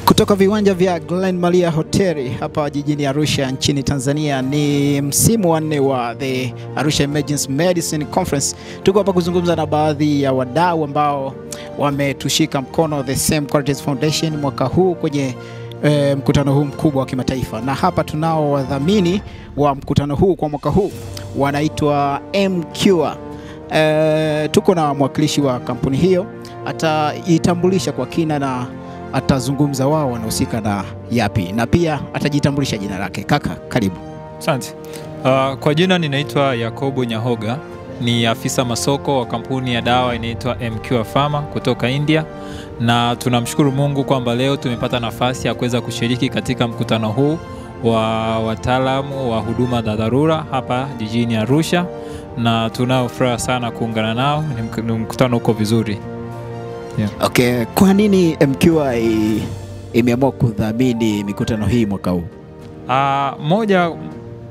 Kutoka viwanja vya Glen Maria Hoteli hapa jijini Arusha nchini Tanzania, ni msimu wa 4 wa The Arusha Emergency Medicine Conference. Tuko hapa kuzungumza na baadhi ya wadau ambao wametushika mkono The Same Qualities Foundation mwaka huu kwenye mkutano huu mkubwa wa kimataifa. Na hapa tunao wadhamini wa mkutano huu kwa mwaka huu, wanaitwa MCure. Tuko na mwakilishi wa kampuni hiyo, ataitambulisha kwa kina na atazungumza wao wanahusika na yapi, na pia atajitambulisha jina lake. Kaka, karibu. Asante. Kwa jina ninaitwa Yakobo Nyahoga, ni afisa masoko wa kampuni ya dawa inaitwa MCure Pharma kutoka India, na tunamshukuru Mungu kwamba leo tumepata nafasi ya kuweza kushiriki katika mkutano huu wa wataalamu wa huduma za dharura hapa jijini Arusha, na tunafurahi sana kuungana nao. Ni mkutano uko vizuri. Yeah. Okay, kwa nini MCure imeamua kudhamini mikutano hii mwaka huu?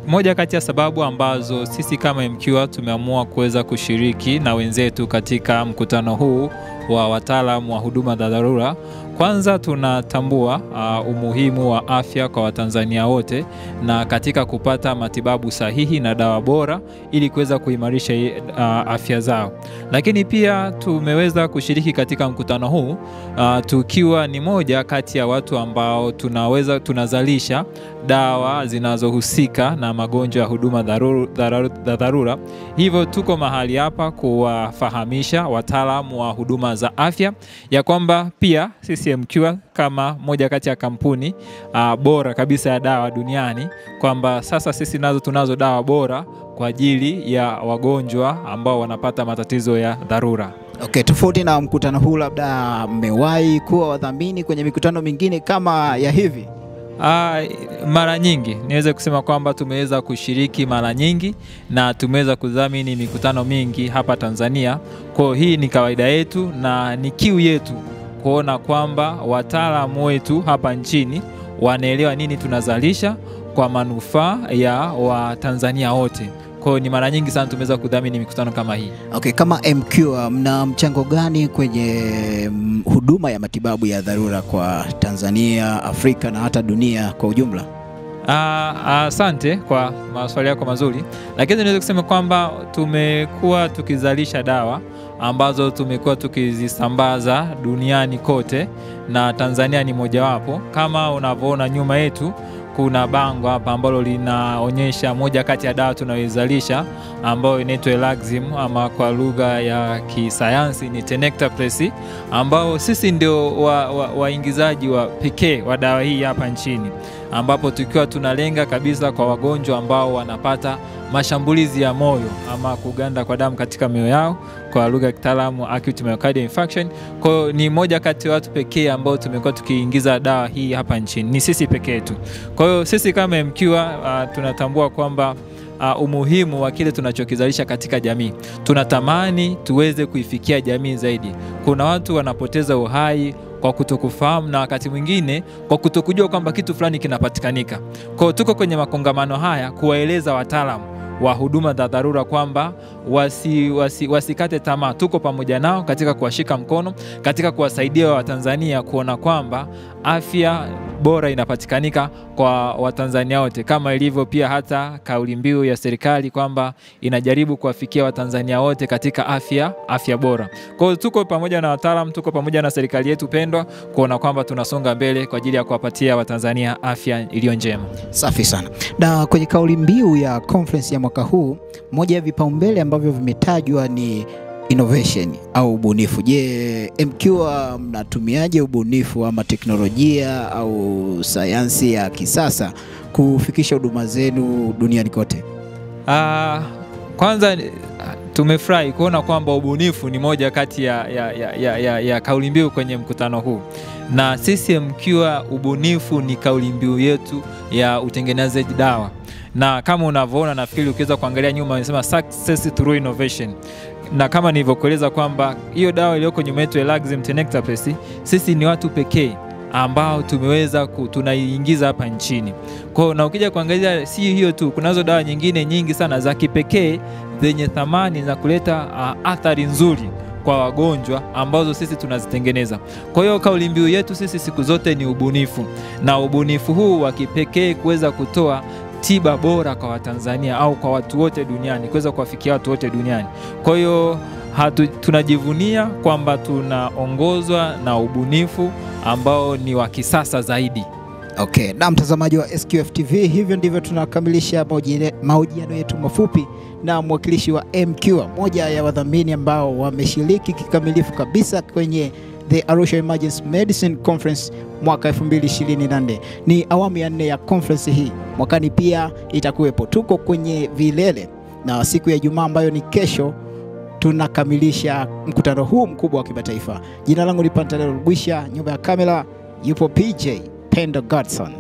Moja kati ya sababu ambazo sisi kama MCure tumeamua kuweza kushiriki na wenzetu katika mkutano huu wa wataalamu wa huduma za dharura, kwanza tunatambua umuhimu wa afya kwa Watanzania wote na katika kupata matibabu sahihi na dawa bora ili kuweza kuimarisha afya zao. Lakini pia tumeweza kushiriki katika mkutano huu tukiwa ni moja kati ya watu ambao tunazalisha dawa zinazohusika na magonjwa ya huduma za dharura. Hivyo tuko mahali hapa kuwafahamisha wataalamu wa huduma za afya ya kwamba pia sisi MCure kama moja kati ya kampuni bora kabisa ya dawa duniani, kwamba sasa sisi tunazo dawa bora kwa ajili ya wagonjwa ambao wanapata matatizo ya dharura. Okay, tofauti na mkutano huu, labda mmewahi kuwa wadhamini kwenye mikutano mingine kama ya hivi? Mara nyingi niweze kusema kwamba tumeweza kushiriki mara nyingi na tumeweza kudhamini mikutano mingi hapa Tanzania. Kwa hii ni kawaida yetu na ni kiu yetu kuona kwamba wataalamu wetu hapa nchini wanaelewa nini tunazalisha kwa manufaa ya Watanzania wote. Kwa ni mara nyingi sana tumeweza kudhamini mikutano kama hii. Okay, kama MCure mna mchango gani kwenye huduma ya matibabu ya dharura kwa Tanzania, Afrika na hata dunia kwa ujumla? Asante kwa maswali yako mazuri. Lakini naweza kusema kwamba tumekuwa tukizalisha dawa ambazo tumekuwa tukizisambaza duniani kote, na Tanzania ni mojawapo. Kama unavyoona nyuma yetu kuna bango hapa ambalo linaonyesha moja kati ya dawa tunayozalisha ambayo inaitwa Elaxim, ama kwa lugha ya kisayansi ni Tenecteplase, ambao sisi ndio waingizaji wa pekee wa dawa hii hapa nchini, ambapo tukiwa tunalenga kabisa kwa wagonjwa ambao wanapata mashambulizi ya moyo ama kuganda kwa damu katika mioyo yao, kwa lugha ya kitaalamu acute myocardial infarction. Kwa hiyo ni moja kati ya watu pekee ambao tumekuwa tukiingiza dawa hii hapa nchini, ni sisi pekee tu. Kwa hiyo sisi kama MCure tunatambua kwamba umuhimu wa kile tunachokizalisha katika jamii. Tunatamani tuweze kuifikia jamii zaidi. Kuna watu wanapoteza uhai kwa kutokufahamu na wakati mwingine kwa kutokujua kwamba kitu fulani kinapatikanika. Kwa hiyo tuko kwenye makongamano haya kuwaeleza wataalamu wa huduma za dharura kwamba wasikate tamaa. Tuko pamoja nao katika kuwashika mkono, katika kuwasaidia Watanzania kuona kwamba afya bora inapatikanika kwa Watanzania wote, kama ilivyo pia hata kauli mbiu ya serikali kwamba inajaribu kuwafikia Watanzania wote katika afya bora. Kwa hiyo tuko pamoja na wataalamu, tuko pamoja na serikali yetu pendwa kuona kwamba tunasonga mbele kwa ajili ya kuwapatia Watanzania afya iliyo njema. Safi sana. Na kwenye kauli mbiu ya conference ya mwaka huu, moja ya vipaumbele ambavyo vimetajwa ni innovation au ubunifu. Je, MCure mnatumiaje ubunifu ama teknolojia au sayansi ya kisasa kufikisha huduma zenu duniani kote? Kwanza tumefurahi kuona kwamba ubunifu ni moja kati ya kauli mbiu kwenye mkutano huu. Na sisi MCure ubunifu ni kauli mbiu yetu ya utengenezaji dawa. Na kama unavyoona, nafikiri ukiweza kuangalia nyuma wanasema success through innovation. Na kama nilivyokueleza kwamba hiyo dawa iliyoko nyuma yetu Elaxim Tenecteplase, sisi ni watu pekee ambao tumeweza tunaiingiza hapa nchini. Kwa na ukija kuangalia si hiyo tu, kunazo dawa nyingine nyingi sana za kipekee zenye thamani na kuleta athari nzuri kwa wagonjwa ambazo sisi tunazitengeneza. Kwa hiyo kauli mbiu yetu sisi siku zote ni ubunifu, na ubunifu huu wa kipekee kuweza kutoa tiba bora kwa Watanzania au kwa watu wote duniani, kuweza kuwafikia watu wote duniani. Kwa hiyo tunajivunia kwamba tunaongozwa na ubunifu ambao ni wa kisasa zaidi. Okay, na mtazamaji wa SQF TV, hivyo ndivyo tunakamilisha mahojiano yetu mafupi na mwakilishi wa M-Cure, moja ya wadhamini ambao wameshiriki kikamilifu kabisa kwenye The Arusha Emergency Medicine Conference mwaka 2024. Ni awamu ya 4 ya conference hii. Mwakani pia itakuwepo. Tuko kwenye vilele, na siku ya Ijumaa ambayo ni kesho tunakamilisha mkutano huu mkubwa wa kimataifa. Jina langu ni Pantaleo Rugwisha, nyuma ya kamera yupo PJ Pendo Godson.